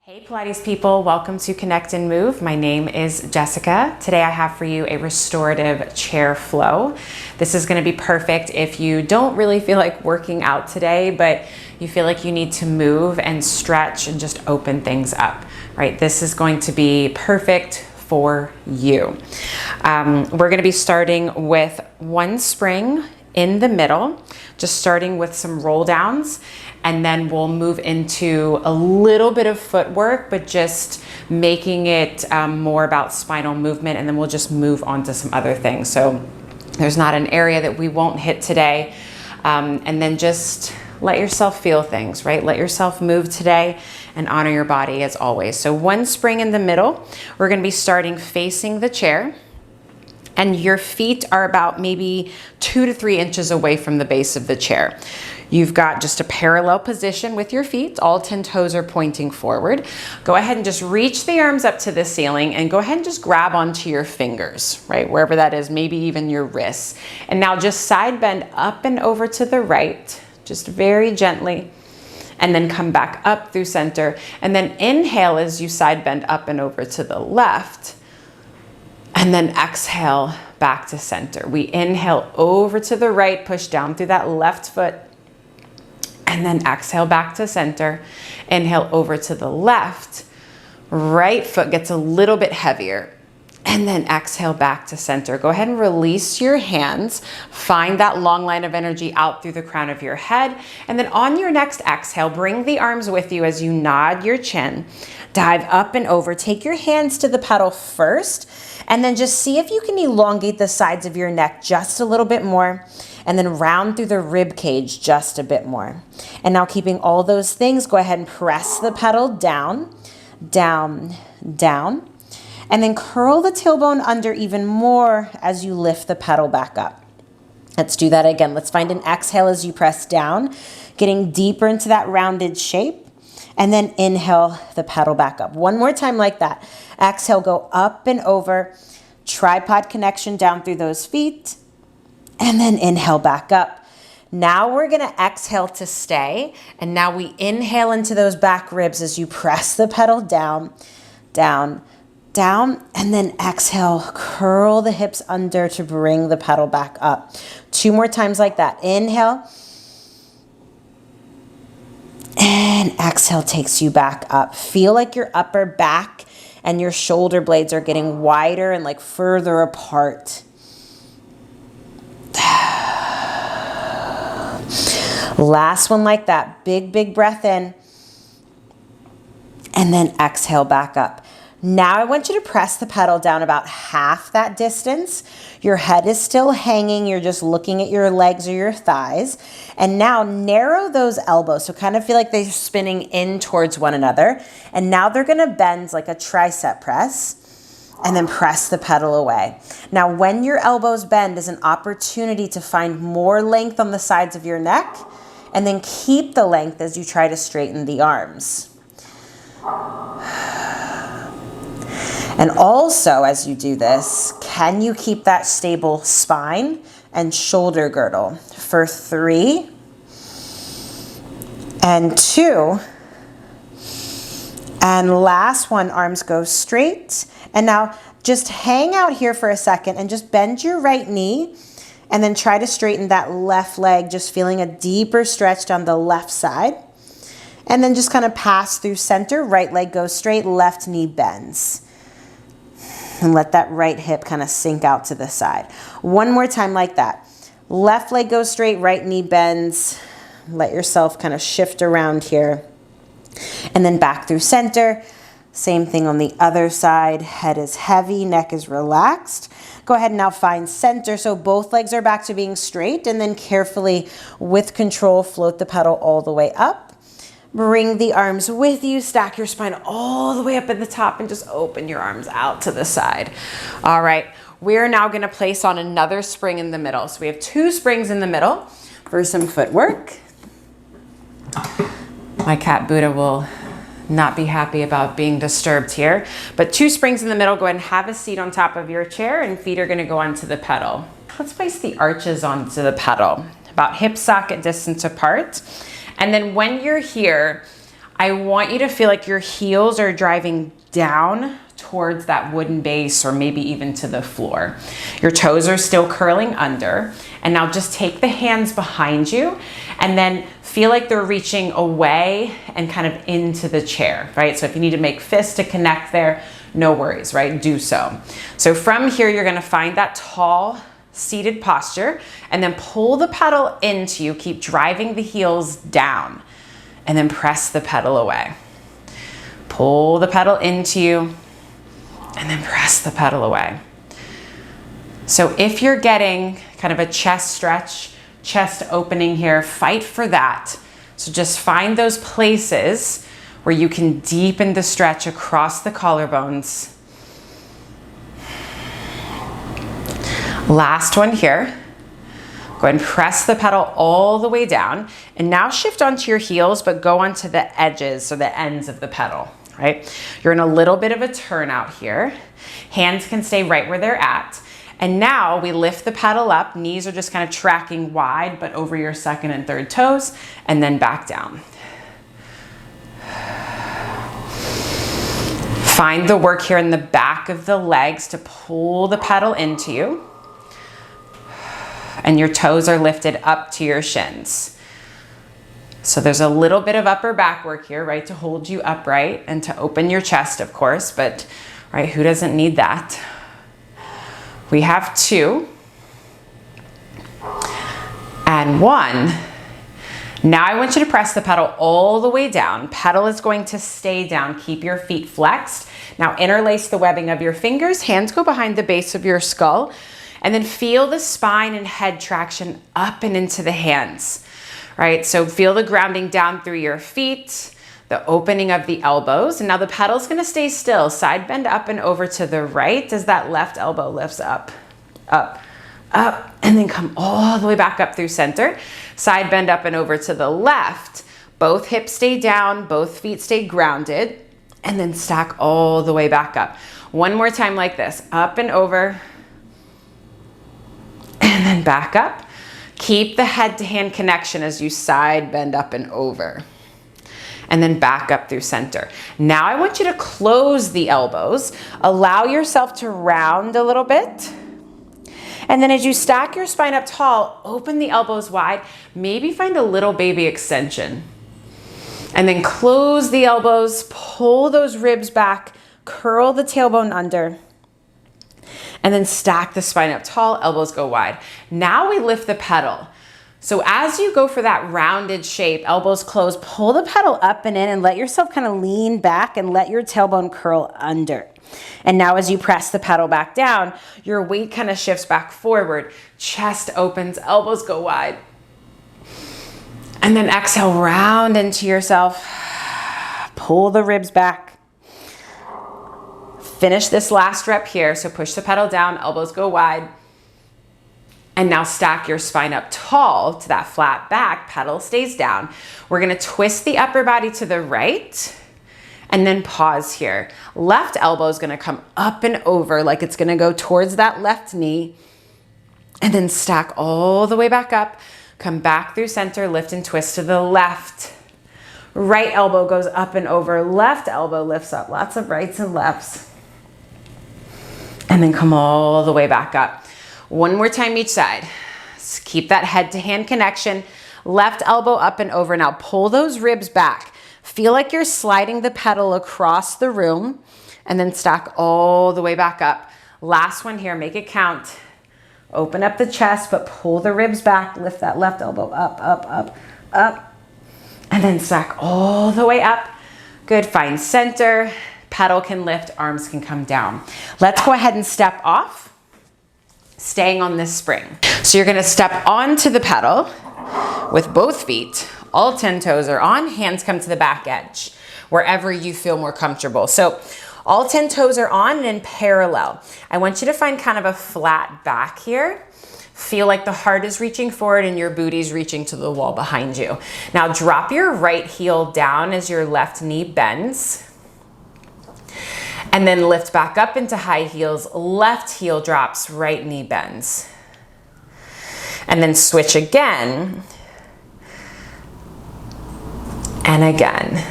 Hey Pilates people, welcome to Connect and Move. My name is Jessica. Today I have for you a restorative chair flow. This is going to be perfect if you don't really feel like working out today, but you feel like you need to move and stretch and just open things up, right? This is going to be perfect for you. We're going to be starting with one spring in the middle, just starting with some roll downs, and then we'll move into a little bit of footwork, but just making it more about spinal movement, and then we'll just move on to some other things. So there's not an area that we won't hit today, and then just let yourself feel things, right? Let yourself move today and honor your body as always. So one spring in the middle, we're gonna be starting facing the chair, and your feet are about maybe 2 to 3 inches away from the base of the chair. You've got just a parallel position with your feet. All 10 toes are pointing forward. Go ahead and just reach the arms up to the ceiling and go ahead and just grab onto your fingers, right? Wherever that is, maybe even your wrists. And now just side bend up and over to the right, just very gently, and then come back up through center. And then inhale as you side bend up and over to the left. And then exhale back to center. We inhale over to the right, push down through that left foot, and then exhale back to center. Inhale over to the left, right foot gets a little bit heavier, and then exhale back to center. Go ahead and release your hands. Find that long line of energy out through the crown of your head. And then on your next exhale, bring the arms with you as you nod your chin. Dive up and over. Take your hands to the pedal first, and then just see if you can elongate the sides of your neck just a little bit more, and then round through the rib cage just a bit more. And now, keeping all those things, go ahead and press the pedal down, down, down, and then curl the tailbone under even more as you lift the pedal back up. Let's do that again. Let's find an exhale as you press down, getting deeper into that rounded shape. And then inhale the pedal back up. One more time like that. Exhale, go up and over. Tripod connection down through those feet. And then inhale back up. Now we're gonna exhale to stay. And now we inhale into those back ribs as you press the pedal down, down, down. And then exhale, curl the hips under to bring the pedal back up. 2 more times like that. Inhale. And exhale takes you back up. Feel like your upper back and your shoulder blades are getting wider and like further apart. Last one like that. Big, big breath in. And then exhale back up. Now I want you to press the pedal down about half that distance. Your head is still hanging. You're just looking at your legs or your thighs. And now narrow those elbows. So kind of feel like they're spinning in towards one another. And now they're going to bend like a tricep press. And then press the pedal away. Now when your elbows bend is an opportunity to find more length on the sides of your neck. And then keep the length as you try to straighten the arms. And also, as you do this, can you keep that stable spine and shoulder girdle for 3 and 2. And last one, arms go straight. And now just hang out here for a second and just bend your right knee and then try to straighten that left leg, just feeling a deeper stretch down the left side. And then just kind of pass through center, right leg goes straight, left knee bends. And let that right hip kind of sink out to the side. One more time like that. Left leg goes straight, right knee bends. Let yourself kind of shift around here. And then back through center. Same thing on the other side. Head is heavy, neck is relaxed. Go ahead and now find center. So both legs are back to being straight. And then carefully, with control, float the pedal all the way up. Bring the arms with you, stack your spine all the way up at the top and just open your arms out to the side. All right, we're now gonna place on another spring in the middle. So we have 2 springs in the middle for some footwork. My cat Buddha will not be happy about being disturbed here, but 2 springs in the middle. Go ahead and have a seat on top of your chair and feet are gonna go onto the pedal. Let's place the arches onto the pedal, about hip socket distance apart. And then when you're here, I want you to feel like your heels are driving down towards that wooden base or maybe even to the floor. Your toes are still curling under. And now just take the hands behind you and then feel like they're reaching away and kind of into the chair, right? So if you need to make fists to connect there, no worries, right? Do so. So from here, you're gonna find that tall seated posture and then pull the pedal into you. Keep driving the heels down and then press the pedal away. Pull the pedal into you and then press the pedal away. So if you're getting kind of a chest stretch, chest opening here, fight for that. So just find those places where you can deepen the stretch across the collarbones. Last one here. Go ahead and press the pedal all the way down. And now shift onto your heels, but go onto the edges or the ends of the pedal, right? You're in a little bit of a turnout here. Hands can stay right where they're at. And now we lift the pedal up. Knees are just kind of tracking wide, but over your second and third toes, and then back down. Find the work here in the back of the legs to pull the pedal into you. And your toes are lifted up to your shins. So there's a little bit of upper back work here, right, to hold you upright and to open your chest, of course, but right, who doesn't need that? We have 2 and 1. Now I want you to press the pedal all the way down. Pedal is going to stay down. Keep your feet flexed. Now interlace the webbing of your fingers. Hands go behind the base of your skull. And then feel the spine and head traction up and into the hands, right? So feel the grounding down through your feet, the opening of the elbows. And now the pedal's gonna stay still. Side bend up and over to the right as that left elbow lifts up, up, up, and then come all the way back up through center. Side bend up and over to the left. Both hips stay down, both feet stay grounded, and then stack all the way back up. One more time like this, up and over, and then back up. Keep the head to hand connection as you side bend up and over. And then back up through center. Now I want you to close the elbows. Allow yourself to round a little bit. And then as you stack your spine up tall, open the elbows wide. Maybe find a little baby extension. And then close the elbows, pull those ribs back, curl the tailbone under. And then stack the spine up tall, elbows go wide. Now we lift the pedal. So as you go for that rounded shape, elbows close, pull the pedal up and in and let yourself kind of lean back and let your tailbone curl under. And now as you press the pedal back down, your weight kind of shifts back forward. Chest opens, elbows go wide. And then exhale, round into yourself. Pull the ribs back. Finish this last rep here. So push the pedal down, elbows go wide. And now stack your spine up tall to that flat back, pedal stays down. We're gonna twist the upper body to the right and then pause here. Left elbow is gonna come up and over like it's gonna go towards that left knee and then stack all the way back up. Come back through center, lift and twist to the left. Right elbow goes up and over, left elbow lifts up. Lots of rights and lefts. And then come all the way back up. One more time each side. Just keep that head to hand connection. Left elbow up and over. Now pull those ribs back. Feel like you're sliding the pedal across the room and then stack all the way back up. Last one here, make it count. Open up the chest, but pull the ribs back. Lift that left elbow up, up, up, up. And then stack all the way up. Good, find center. Pedal can lift, arms can come down. Let's go ahead and step off, staying on this spring. So you're gonna step onto the pedal with both feet. All 10 toes are on, hands come to the back edge, wherever you feel more comfortable. So all 10 toes are on and in parallel. I want you to find kind of a flat back here. Feel like the heart is reaching forward and your booty's reaching to the wall behind you. Now drop your right heel down as your left knee bends. And then lift back up into high heels, left heel drops, right knee bends. And then switch again. And again.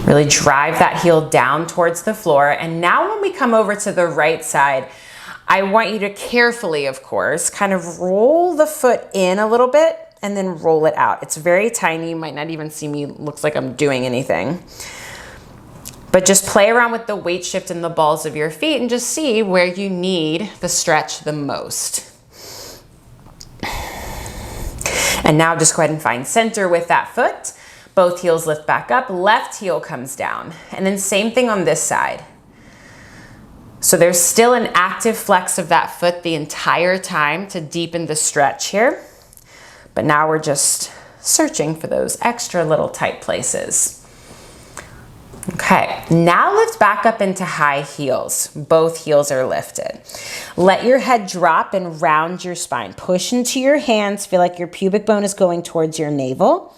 Really drive that heel down towards the floor. And now when we come over to the right side, I want you to carefully, of course, kind of roll the foot in a little bit and then roll it out. It's very tiny. You might not even see me, looks like I'm doing anything. But just play around with the weight shift in the balls of your feet and just see where you need the stretch the most. And now just go ahead and find center with that foot. Both heels lift back up, left heel comes down. And then same thing on this side. So there's still an active flex of that foot the entire time to deepen the stretch here. But now we're just searching for those extra little tight places. Okay, now lift back up into high heels. Both heels are lifted. Let your head drop and round your spine. Push into your hands. Feel like your pubic bone is going towards your navel.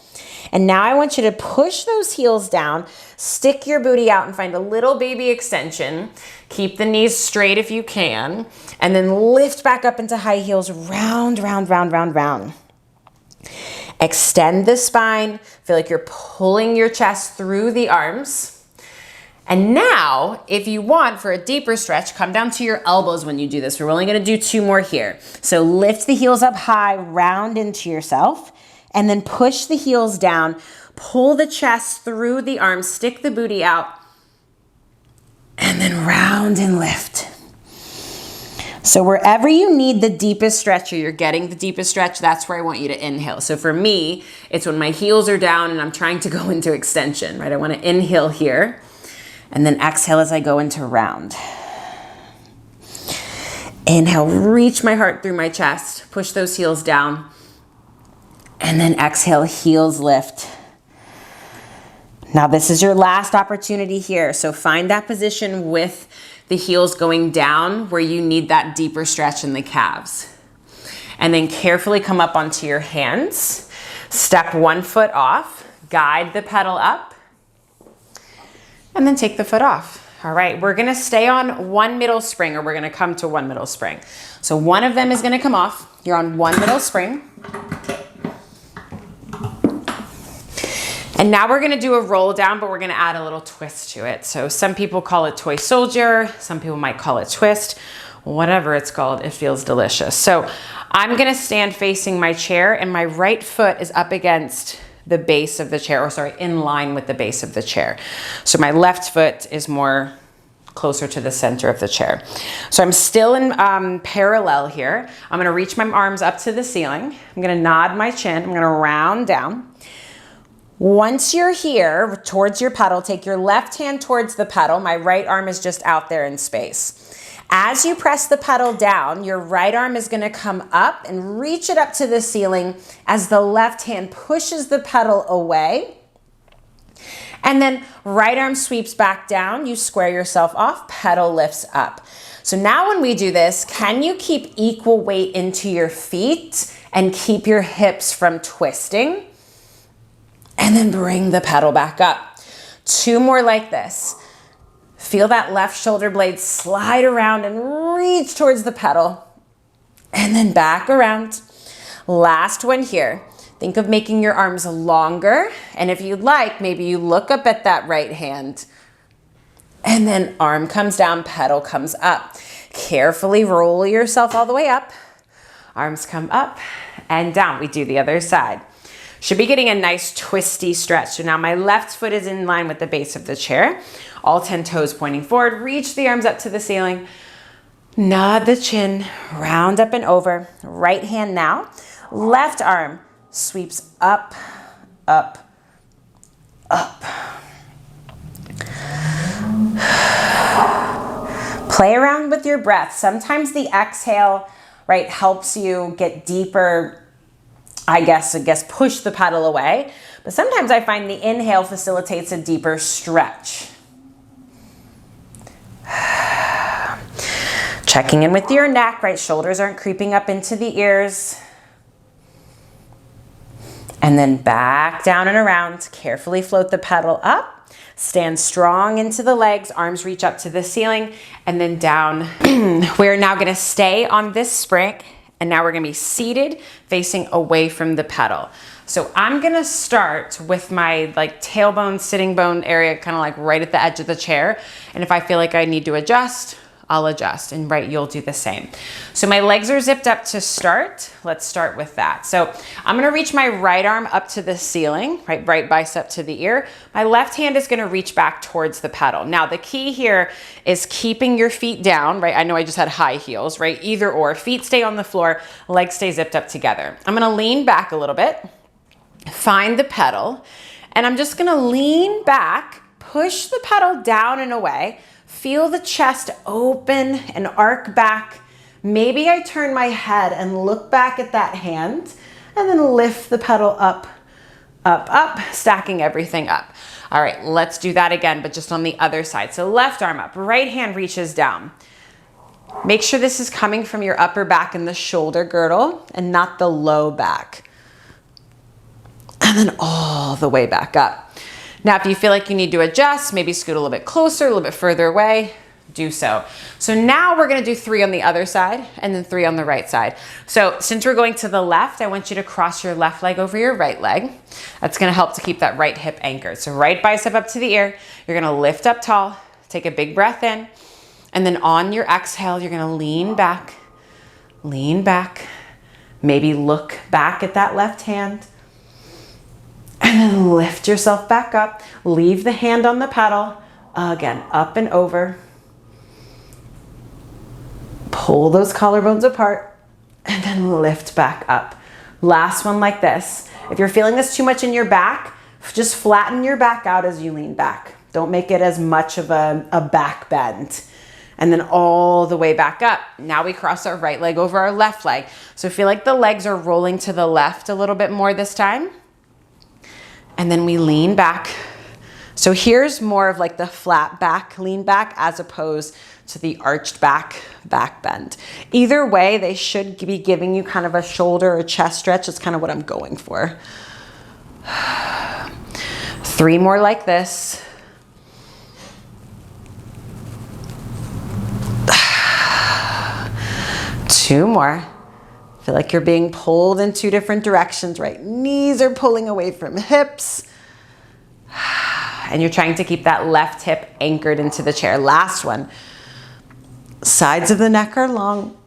And now I want you to push those heels down, stick your booty out and find a little baby extension. Keep the knees straight if you can. And then lift back up into high heels, round, round, round, round, round. Extend the spine. Feel like you're pulling your chest through the arms. And now, if you want, for a deeper stretch, come down to your elbows when you do this. We're only gonna do 2 more here. So lift the heels up high, round into yourself, and then push the heels down, pull the chest through the arms, stick the booty out, and then round and lift. So wherever you need the deepest stretch or you're getting the deepest stretch, that's where I want you to inhale. So for me, it's when my heels are down and I'm trying to go into extension, right? I want to inhale here and then exhale as I go into round. Inhale, reach my heart through my chest, push those heels down, and then exhale, heels lift. Now this is your last opportunity here. So find that position with the heels going down where you need that deeper stretch in the calves. And then carefully come up onto your hands. Step one foot off, guide the pedal up, and then take the foot off. All right, we're gonna stay on one middle spring, or we're gonna come to one middle spring. So one of them is gonna come off. You're on one middle spring. And now we're gonna do a roll down, but we're gonna add a little twist to it. So some people call it toy soldier, some people might call it twist, whatever it's called, it feels delicious. So I'm gonna stand facing my chair and my right foot is up against the base of the chair, or sorry, in line with the base of the chair. So my left foot is more closer to the center of the chair. So I'm still in parallel here. I'm gonna reach my arms up to the ceiling. I'm gonna nod my chin, I'm gonna round down. Once you're here towards your pedal, take your left hand towards the pedal. My right arm is just out there in space. As you press the pedal down, your right arm is gonna come up and reach it up to the ceiling as the left hand pushes the pedal away. And then right arm sweeps back down, you square yourself off, pedal lifts up. So now when we do this, can you keep equal weight into your feet and keep your hips from twisting? And then bring the pedal back up. 2 more like this. Feel that left shoulder blade slide around and reach towards the pedal. And then back around. Last one here. Think of making your arms longer. And if you'd like, maybe you look up at that right hand. And then arm comes down, pedal comes up. Carefully roll yourself all the way up. Arms come up and down. We do the other side. Should be getting a nice twisty stretch. So now my left foot is in line with the base of the chair. All 10 toes pointing forward. Reach the arms up to the ceiling. Nod the chin, round up and over. Right hand now. Left arm sweeps up, up, up. Play around with your breath. Sometimes the exhale, right, helps you get deeper, I guess push the pedal away. But sometimes I find the inhale facilitates a deeper stretch. Checking in with your neck, right? Shoulders aren't creeping up into the ears. And then back down and around. Carefully float the pedal up. Stand strong into the legs. Arms reach up to the ceiling and then down. We're now gonna stay on this spring And now we're gonna be seated, facing away from the pedal. So I'm gonna start with my like tailbone, sitting bone area, kind of like right at the edge of the chair. And if I feel like I need to adjust, I'll adjust, and right, you'll do the same. So my legs are zipped up to start. Let's start with that. So I'm gonna reach my right arm up to the ceiling, right bicep to the ear. My left hand is gonna reach back towards the pedal. Now the key here is keeping your feet down, right? I know I just had high heels, right? Either or, feet stay on the floor, legs stay zipped up together. I'm gonna lean back a little bit, find the pedal, and I'm just gonna lean back, push the pedal down and away. Feel the chest open and arc back. Maybe I turn my head and look back at that hand and then lift the pedal up, up, up, stacking everything up. All right, let's do that again, but just on the other side. So left arm up, right hand reaches down. Make sure this is coming from your upper back and the shoulder girdle and not the low back. And then all the way back up. Now, if you feel like you need to adjust, maybe scoot a little bit closer, a little bit further away, do so. So now we're gonna do 3 on the other side and then 3 on the right side. So since we're going to the left, I want you to cross your left leg over your right leg. That's gonna help to keep that right hip anchored. So right bicep up to the ear, you're gonna lift up tall, take a big breath in, and then on your exhale, you're gonna lean back, maybe look back at that left hand, and then lift yourself back up. Leave the hand on the pedal. Again, up and over. Pull those collarbones apart and then lift back up. Last one like this. If you're feeling this too much in your back, just flatten your back out as you lean back. Don't make it as much of a back bend. And then all the way back up. Now we cross our right leg over our left leg. So feel like the legs are rolling to the left a little bit more this time. And then we lean back. So here's more of like the flat back, lean back, as opposed to the arched back bend. Either way, they should be giving you kind of a shoulder or chest stretch. That's kind of what I'm going for. 3 more like this. Two more. Feel like you're being pulled in 2 different directions, right? Knees are pulling away from hips. And you're trying to keep that left hip anchored into the chair. Last one. Sides of the neck are long.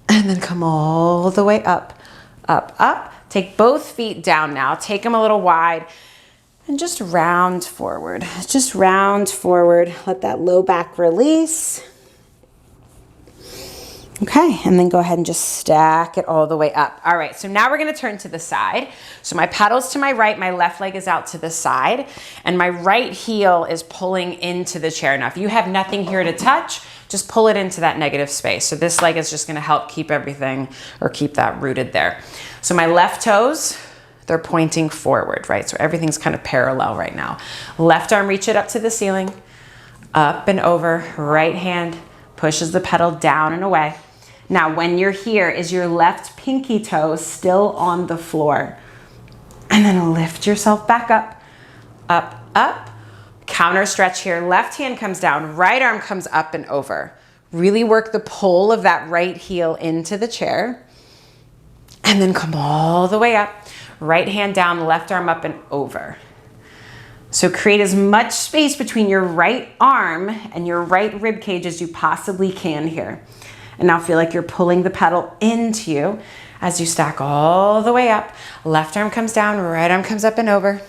And then come all the way up, up, up. Take both feet down now. Take them a little wide. And just round forward. Just round forward. Let that low back release. Okay, and then go ahead and just stack it all the way up. All right, so now we're gonna turn to the side. So my pedal's to my right, my left leg is out to the side, and my right heel is pulling into the chair. Now, if you have nothing here to touch, just pull it into that negative space. So this leg is just gonna help keep everything, or keep that rooted there. So my left toes, they're pointing forward, right? So everything's kind of parallel right now. Left arm, reach it up to the ceiling, up and over. Right hand pushes the pedal down and away. Now, when you're here, is your left pinky toe still on the floor? And then lift yourself back up, up, up. Counter stretch here. Left hand comes down, right arm comes up and over. Really work the pull of that right heel into the chair. And then come all the way up. Right hand down, left arm up and over. So create as much space between your right arm and your right rib cage as you possibly can here. And now feel like you're pulling the pedal into you as you stack all the way up. Left arm comes down, right arm comes up and over.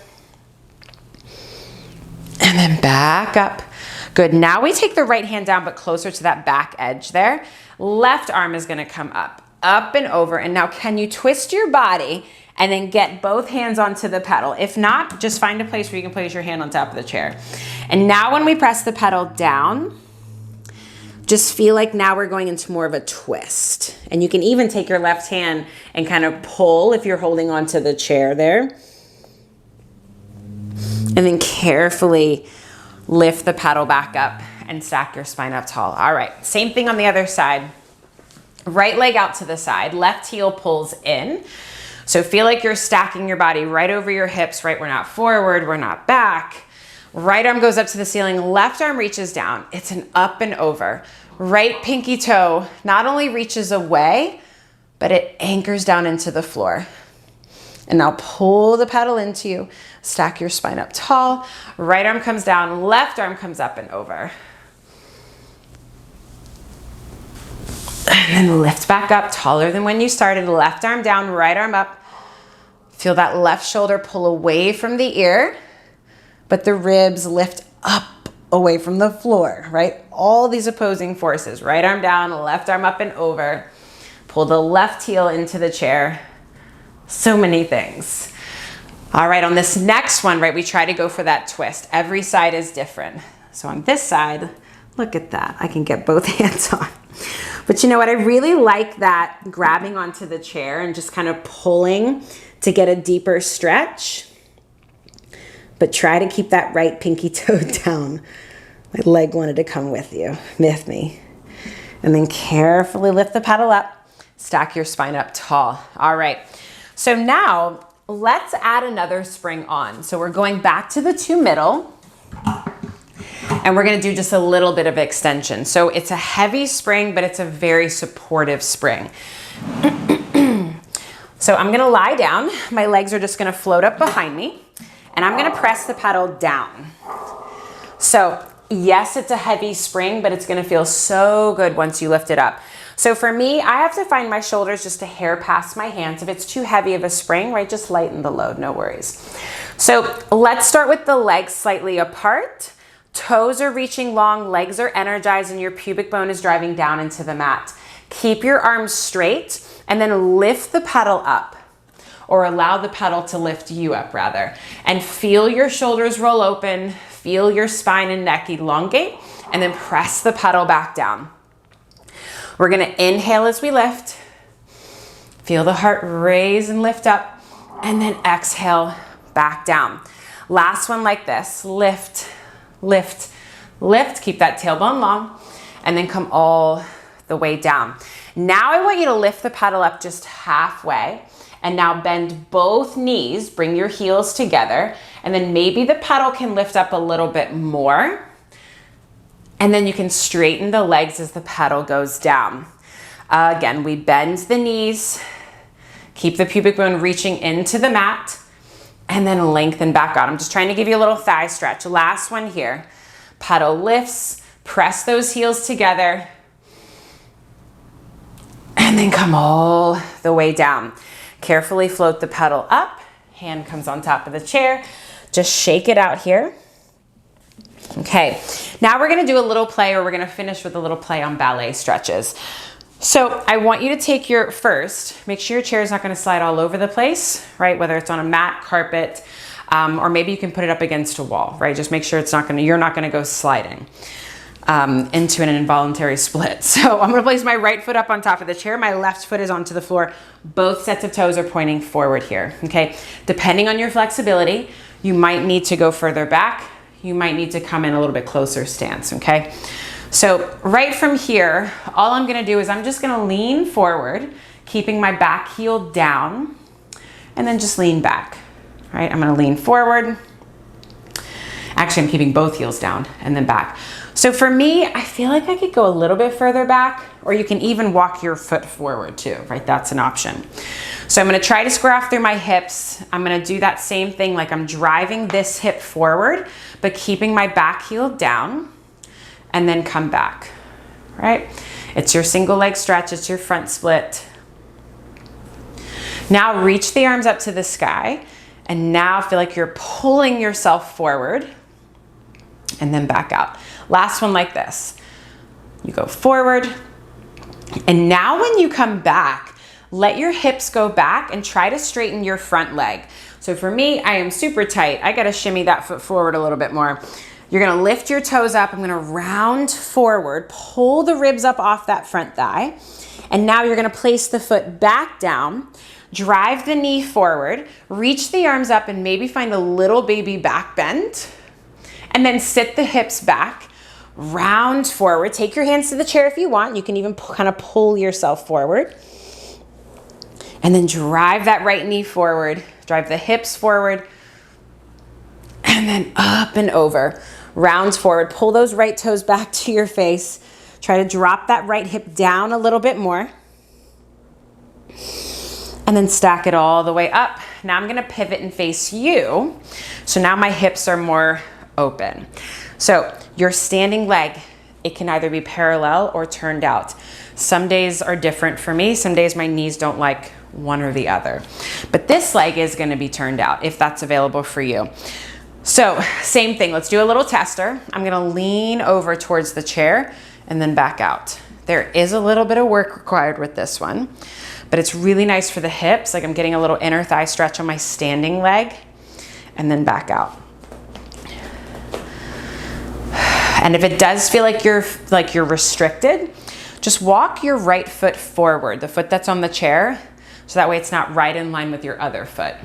And then back up. Good, now we take the right hand down but closer to that back edge there. Left arm is gonna come up and over. And now can you twist your body and then get both hands onto the pedal? If not, just find a place where you can place your hand on top of the chair. And now when we press the pedal down, just feel like now we're going into more of a twist. And you can even take your left hand and kind of pull if you're holding onto the chair there. And then carefully lift the pedal back up and stack your spine up tall. All right, same thing on the other side. Right leg out to the side, left heel pulls in. So feel like you're stacking your body right over your hips, right? We're not forward, we're not back. Right arm goes up to the ceiling, left arm reaches down. It's an up and over. Right pinky toe not only reaches away, but it anchors down into the floor. And now pull the pedal into you. Stack your spine up tall. Right arm comes down, left arm comes up and over. And then lift back up, taller than when you started. Left arm down, right arm up. Feel that left shoulder pull away from the ear, but the ribs lift up away from the floor, right? All these opposing forces. Right arm down, left arm up and over. Pull the left heel into the chair. So many things. All right, on this next one, right, we try to go for that twist. Every side is different. So on this side, look at that. I can get both hands on. But you know what? I really like that grabbing onto the chair and just kind of pulling to get a deeper stretch. But try to keep that right pinky toe down. My leg wanted to come with me. And then carefully lift the pedal up. Stack your spine up tall. All right. So now let's add another spring on. So we're going back to the 2 middle. And we're gonna do just a little bit of extension. So it's a heavy spring, but it's a very supportive spring. So I'm gonna lie down. My legs are just gonna float up behind me. And I'm gonna press the pedal down. So yes, it's a heavy spring, but it's gonna feel so good once you lift it up. So for me, I have to find my shoulders just a hair past my hands. If it's too heavy of a spring, right, just lighten the load, no worries. So let's start with the legs slightly apart. Toes are reaching long, legs are energized, and your pubic bone is driving down into the mat. Keep your arms straight and then lift the pedal up, or allow the pedal to lift you up rather. And feel your shoulders roll open, feel your spine and neck elongate, and then press the pedal back down. We're gonna inhale as we lift. Feel the heart raise and lift up, and then exhale back down. Last one like this, lift, lift, lift, keep that tailbone long, and then come all the way down. Now I want you to lift the pedal up just halfway, and now bend both knees, bring your heels together, and then maybe the pedal can lift up a little bit more, and then you can straighten the legs as the pedal goes down. Again, we bend the knees, keep the pubic bone reaching into the mat, and then lengthen back out. I'm just trying to give you a little thigh stretch. Last one here. Pedal lifts, press those heels together, and then come all the way down. Carefully float the pedal up, hand comes on top of the chair. Just shake it out here. Okay, now we're gonna do a little play, or we're gonna finish with a little play on ballet stretches. So I want you to take your make sure your chair is not gonna slide all over the place, right? Whether it's on a mat, carpet, or maybe you can put it up against a wall, right? Just make sure you're not gonna go sliding into an involuntary split. So I'm gonna place my right foot up on top of the chair. My left foot is onto the floor. Both sets of toes are pointing forward here, okay? Depending on your flexibility, you might need to go further back. You might need to come in a little bit closer stance, okay? So right from here, all I'm gonna do is I'm just gonna lean forward, keeping my back heel down, and then just lean back, right? I'm gonna lean forward. Actually, I'm keeping both heels down and then back. So for me, I feel like I could go a little bit further back, or you can even walk your foot forward too, right? That's an option. So I'm gonna try to square off through my hips. I'm gonna do that same thing, like I'm driving this hip forward, but keeping my back heel down, and then come back, right? It's your single leg stretch, it's your front split. Now reach the arms up to the sky, and now feel like you're pulling yourself forward, and then back out. Last one like this. You go forward, and now when you come back, let your hips go back and try to straighten your front leg. So for me, I am super tight. I gotta shimmy that foot forward a little bit more. You're gonna lift your toes up. I'm gonna round forward, pull the ribs up off that front thigh. And now you're gonna place the foot back down, drive the knee forward, reach the arms up, and maybe find a little baby back bend. And then sit the hips back, round forward. Take your hands to the chair if you want. You can even kind of pull yourself forward. And then drive that right knee forward, drive the hips forward, and then up and over. Round forward, pull those right toes back to your face. Try to drop that right hip down a little bit more. and then stack it all the way up. Now I'm gonna pivot and face you. So now my hips are more open. So your standing leg, it can either be parallel or turned out. Some days are different for me. Some days my knees don't like one or the other. But this leg is gonna be turned out if that's available for you. So same thing, let's do a little tester. I'm gonna lean over towards the chair and then back out. There is a little bit of work required with this one, but it's really nice for the hips. Like I'm getting a little inner thigh stretch on my standing leg and then back out. And if it does feel like you're restricted, just walk your right foot forward, the foot that's on the chair, so that way it's not right in line with your other foot.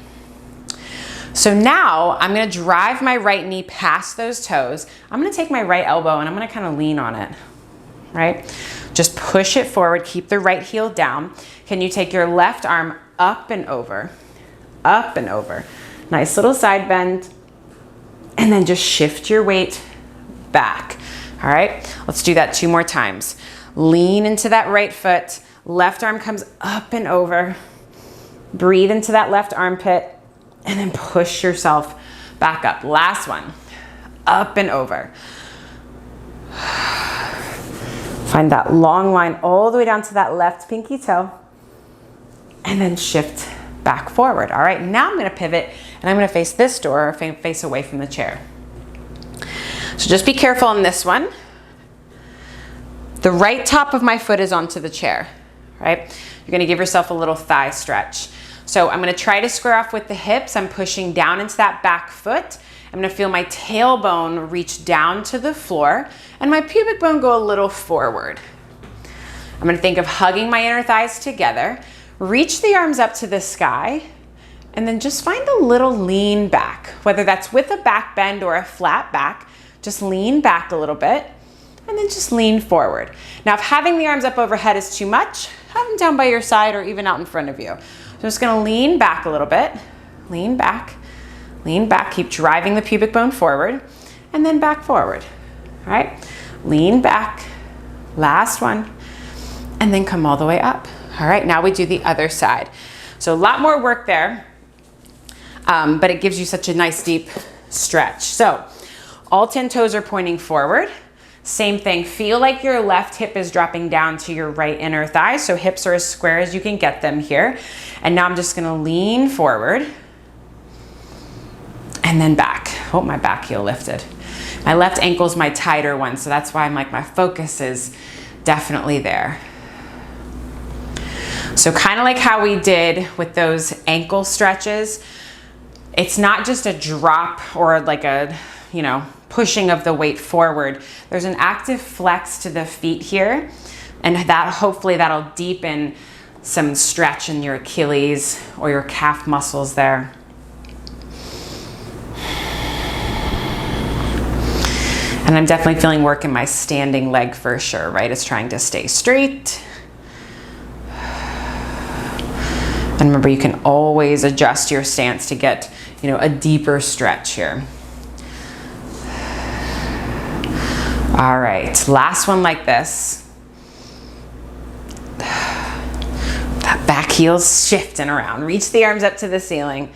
So now I'm gonna drive my right knee past those toes. I'm gonna take my right elbow and I'm gonna kind of lean on it, right? Just push it forward, keep the right heel down. Can you take your left arm up and over, up and over? Nice little side bend, and then just shift your weight back. All right, let's do that 2 more times. Lean into that right foot, left arm comes up and over. Breathe into that left armpit, and then push yourself back up. Last one, up and over. Find that long line all the way down to that left pinky toe, and then shift back forward. All right, now I'm gonna pivot, and I'm gonna face this door, or face away from the chair. So just be careful on this one. The right top of my foot is onto the chair, right? You're gonna give yourself a little thigh stretch. So I'm gonna try to square off with the hips. I'm pushing down into that back foot. I'm gonna feel my tailbone reach down to the floor and my pubic bone go a little forward. I'm gonna think of hugging my inner thighs together, reach the arms up to the sky, and then just find a little lean back, whether that's with a back bend or a flat back. Just lean back a little bit and then just lean forward. Now, if having the arms up overhead is too much, have them down by your side or even out in front of you. So I'm just gonna lean back a little bit, lean back, keep driving the pubic bone forward and then back forward, all right? Lean back, last one, and then come all the way up. All right, now we do the other side. So a lot more work there, but it gives you such a nice deep stretch. So all 10 toes are pointing forward. Same thing, feel like your left hip is dropping down to your right inner thigh, so hips are as square as you can get them here. And now I'm just gonna lean forward and then back. Oh, my back heel lifted. My left ankle's my tighter one, so that's why I'm like, my focus is definitely there. So kind of like how we did with those ankle stretches, it's not just a drop or like a, pushing of the weight forward. There's an active flex to the feet here, and that hopefully that'll deepen some stretch in your Achilles or your calf muscles there. And I'm definitely feeling work in my standing leg for sure, right? It's trying to stay straight. And remember, you can always adjust your stance to get, a deeper stretch here. All right, last one like this. That back heel's shifting around. Reach the arms up to the ceiling.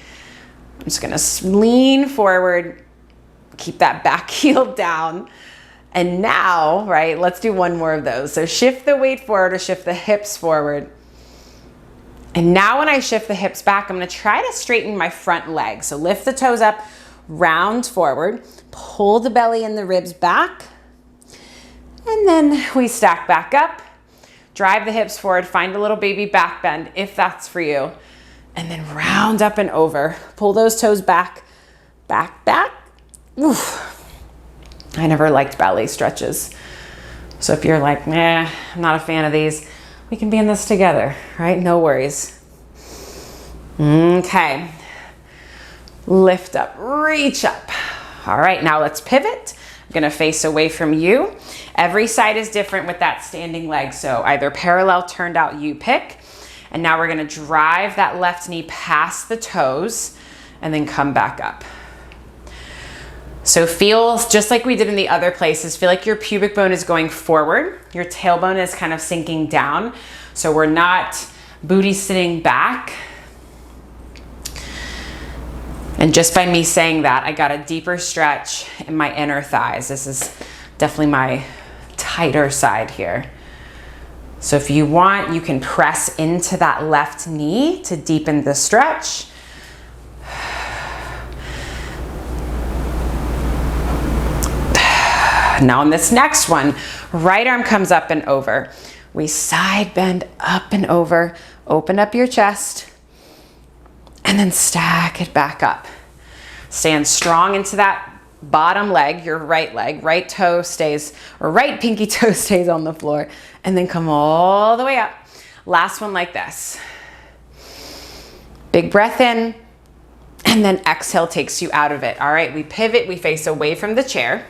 I'm just gonna lean forward, keep that back heel down. And now, right, let's do one more of those. So shift the weight forward or shift the hips forward. And now when I shift the hips back, I'm gonna try to straighten my front leg. So lift the toes up, round forward, pull the belly and the ribs back, and then we stack back up, drive the hips forward, find a little baby back bend if that's for you, and then round up and over. Pull those toes back, back. Oof. I never liked ballet stretches. So if you're like, nah, I'm not a fan of these, we can be in this together, right? No worries. Okay. Lift up, reach up. All right, now let's pivot. I'm gonna face away from you. Every side is different with that standing leg, so either parallel, turned out, you pick. And now we're gonna drive that left knee past the toes and then come back up. So feel, just like we did in the other places, feel like your pubic bone is going forward. Your tailbone is kind of sinking down. So we're not booty sitting back. And just by me saying that, I got a deeper stretch in my inner thighs. This is definitely my tighter side here. So if you want, you can press into that left knee to deepen the stretch. Now on this next one, right arm comes up and over. We side bend up and over, open up your chest, and then stack it back up. Stand strong into that bottom leg, your right leg, right toe stays, or right pinky toe stays on the floor, and then come all the way up. Last one like this. Big breath in, and then exhale takes you out of it. All right, we pivot, we face away from the chair.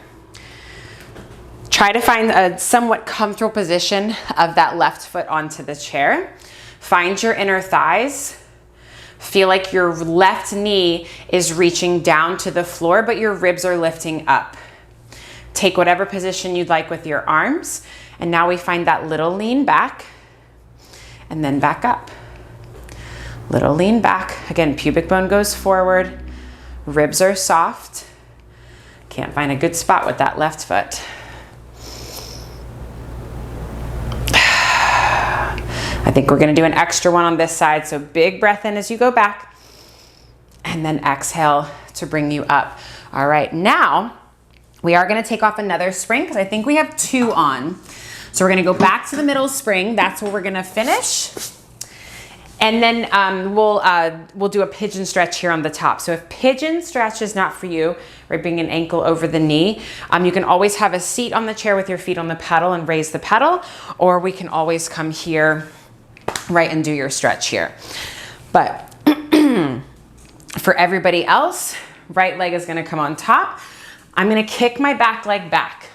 Try to find a somewhat comfortable position of that left foot onto the chair. Find your inner thighs. Feel like your left knee is reaching down to the floor, but your ribs are lifting up. Take whatever position you'd like with your arms. And now we find that little lean back and then back up. Little lean back. Again, pubic bone goes forward. Ribs are soft. Can't find a good spot with that left foot. I think we're gonna do an extra one on this side. So big breath in as you go back, and then exhale to bring you up. All right, now we are gonna take off another spring because I think we have 2 on. So we're gonna go back to the middle spring. That's where we're gonna finish. And then we'll do a pigeon stretch here on the top. So if pigeon stretch is not for you, right, bring an ankle over the knee, you can always have a seat on the chair with your feet on the pedal and raise the pedal, or we can always come here, right, and do your stretch here. But for everybody else, right leg is gonna come on top. I'm gonna kick my back leg back,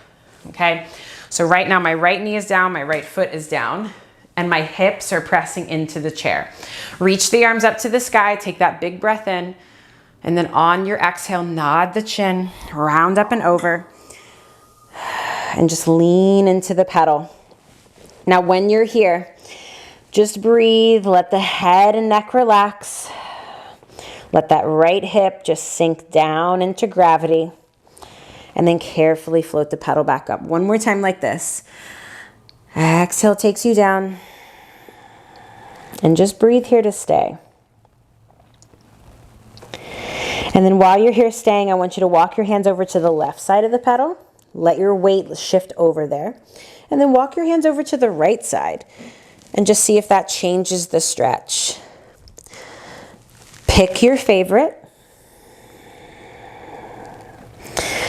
okay? So right now my right knee is down, my right foot is down, and my hips are pressing into the chair. Reach the arms up to the sky, take that big breath in, and then on your exhale, nod the chin, round up and over, and just lean into the pedal. Now when you're here, just breathe, let the head and neck relax. Let that right hip just sink down into gravity, and then carefully float the pedal back up. One more time like this. Exhale takes you down, and just breathe here to stay. And then while you're here staying, I want you to walk your hands over to the left side of the pedal. Let your weight shift over there. And then walk your hands over to the right side and just see if that changes the stretch. Pick your favorite.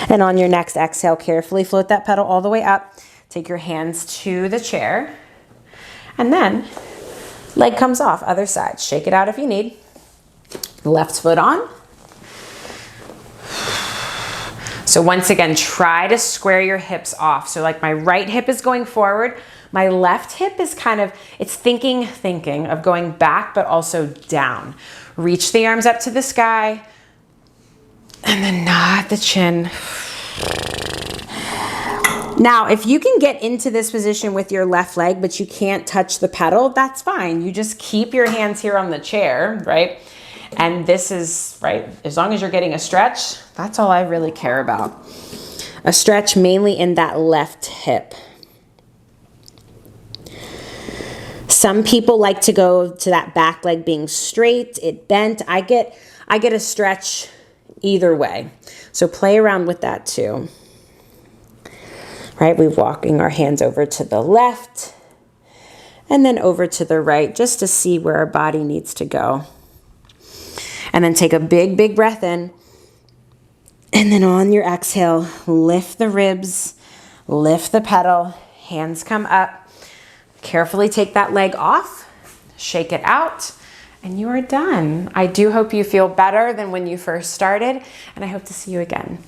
And on your next exhale, carefully float that pedal all the way up. Take your hands to the chair. And then leg comes off, other side. Shake it out if you need. Left foot on. So once again, try to square your hips off. So like my right hip is going forward. My left hip is kind of, it's thinking of going back, but also down. Reach the arms up to the sky, and then nod the chin. Now, if you can get into this position with your left leg, but you can't touch the pedal, that's fine. You just keep your hands here on the chair, right? And this is, right, as long as you're getting a stretch, that's all I really care about. A stretch mainly in that left hip. Some people like to go to that back leg being straight, it bent. I get a stretch either way. So play around with that too. Right, we're walking our hands over to the left and then over to the right just to see where our body needs to go. And then take a big, big breath in. And then on your exhale, lift the ribs, lift the pedal, hands come up. Carefully take that leg off, shake it out, and you are done. I do hope you feel better than when you first started, and I hope to see you again.